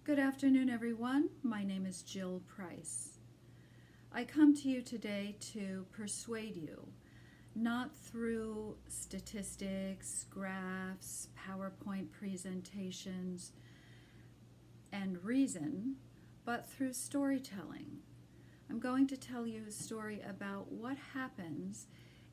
Good afternoon, everyone. My name is Jill Price. I come to you today to persuade you, not through statistics, graphs, PowerPoint presentations, and reason, but through storytelling. I'm going to tell you a story about what happens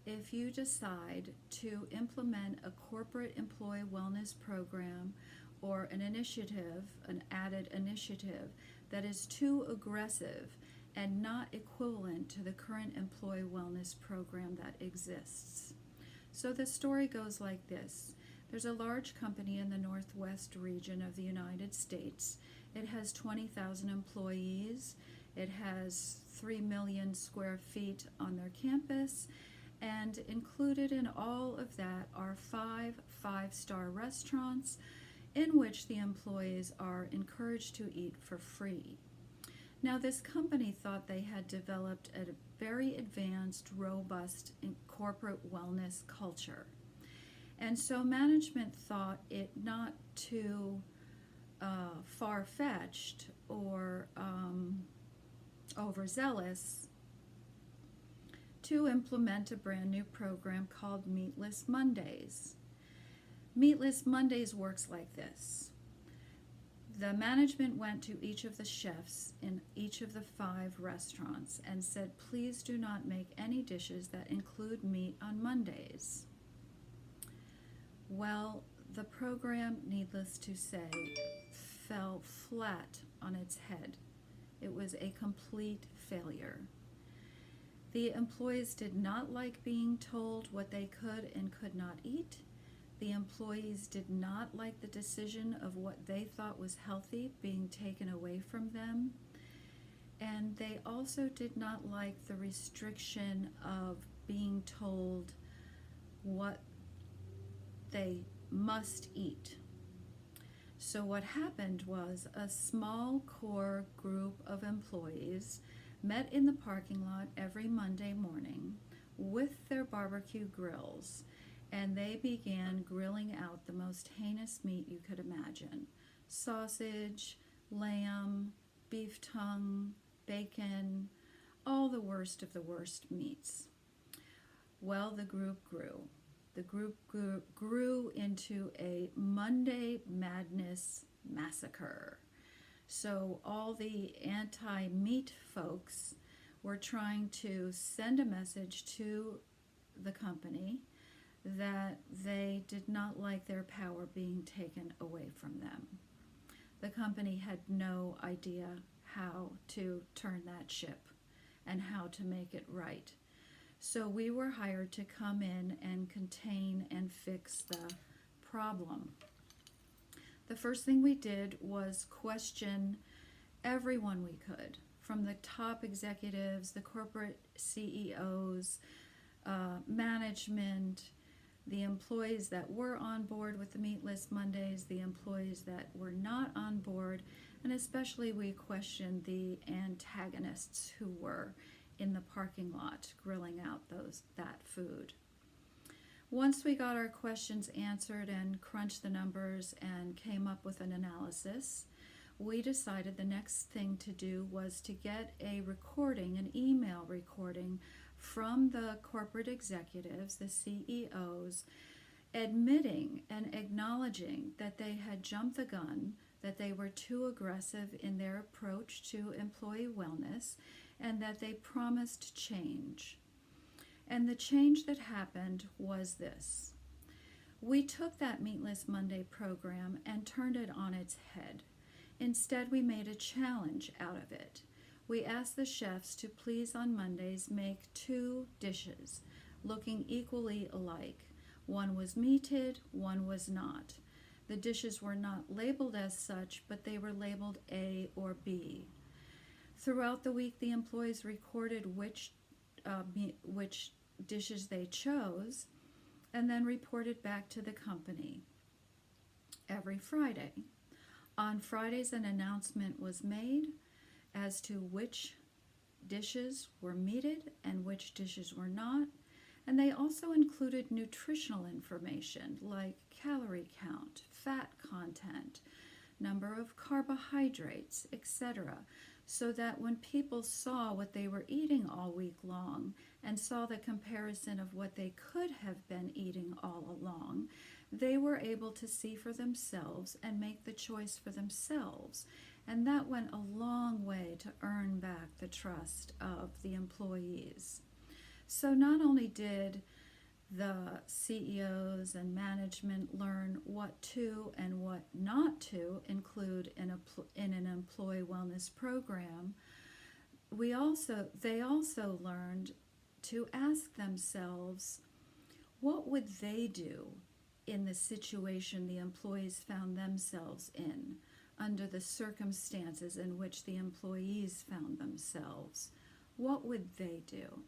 if you decide to implement a corporate employee wellness program or an initiative, an added initiative that is too aggressive and not equivalent to the current employee wellness program that exists. So the story goes like this. There's a large company in the Northwest region of the United States. It has 20,000 employees. It has 3 million square feet on their campus, and included in all of that are 5 five-star restaurants in which the employees are encouraged to eat for free. Now, this company thought they had developed a very advanced, robust corporate wellness culture. And so management thought it not too far-fetched or overzealous to implement a brand new program called Meatless Mondays. Meatless Mondays works like this. The management went to each of the chefs in each of the 5 restaurants and said, please do not make any dishes that include meat on Mondays. Well, the program, needless to say, fell flat on its head. It was a complete failure. The employees did not like being told what they could and could not eat. The employees did not like the decision of what they thought was healthy being taken away from them. And they also did not like the restriction of being told what they must eat. So what happened was a small core group of employees met in the parking lot every Monday morning with their barbecue grills, and they began grilling out the most heinous meat you could imagine. Sausage, lamb, beef tongue, bacon, all the worst of the worst meats. Well, the group grew. The group grew into a Monday Madness massacre. So all the anti-meat folks were trying to send a message to the company that they did not like their power being taken away from them. The company had no idea how to turn that ship and how to make it right. So we were hired to come in and contain and fix the problem. The first thing we did was question everyone we could, from the top executives, the corporate CEOs, management, the employees that were on board with the Meatless Mondays, the employees that were not on board, and especially we questioned the antagonists who were in the parking lot grilling out that food. Once we got our questions answered and crunched the numbers and came up with an analysis, we decided the next thing to do was to get a recording, an email recording from the corporate executives, the CEOs, admitting and acknowledging that they had jumped the gun, that they were too aggressive in their approach to employee wellness, and that they promised change. And the change that happened was this. We took that Meatless Monday program and turned it on its head. Instead, we made a challenge out of it. We asked the chefs to please on Mondays make 2 dishes looking equally alike. One was meated, one was not. The dishes were not labeled as such, but they were labeled A or B. Throughout the week, the employees recorded which dishes they chose and then reported back to the company every Friday. On Fridays, an announcement was made as to which dishes were meated and which dishes were not, and they also included nutritional information like calorie count, fat content, number of carbohydrates, etc., so that when people saw what they were eating all week long and saw the comparison of what they could have been eating all along, they were able to see for themselves and make the choice for themselves. And that went a long way to earn back the trust of the employees. So not only did the CEOs and management learn what to and what not to include in an employee wellness program, they also learned to ask themselves, what would they do in the situation the employees found themselves in, under the circumstances in which the employees found themselves? What would they do?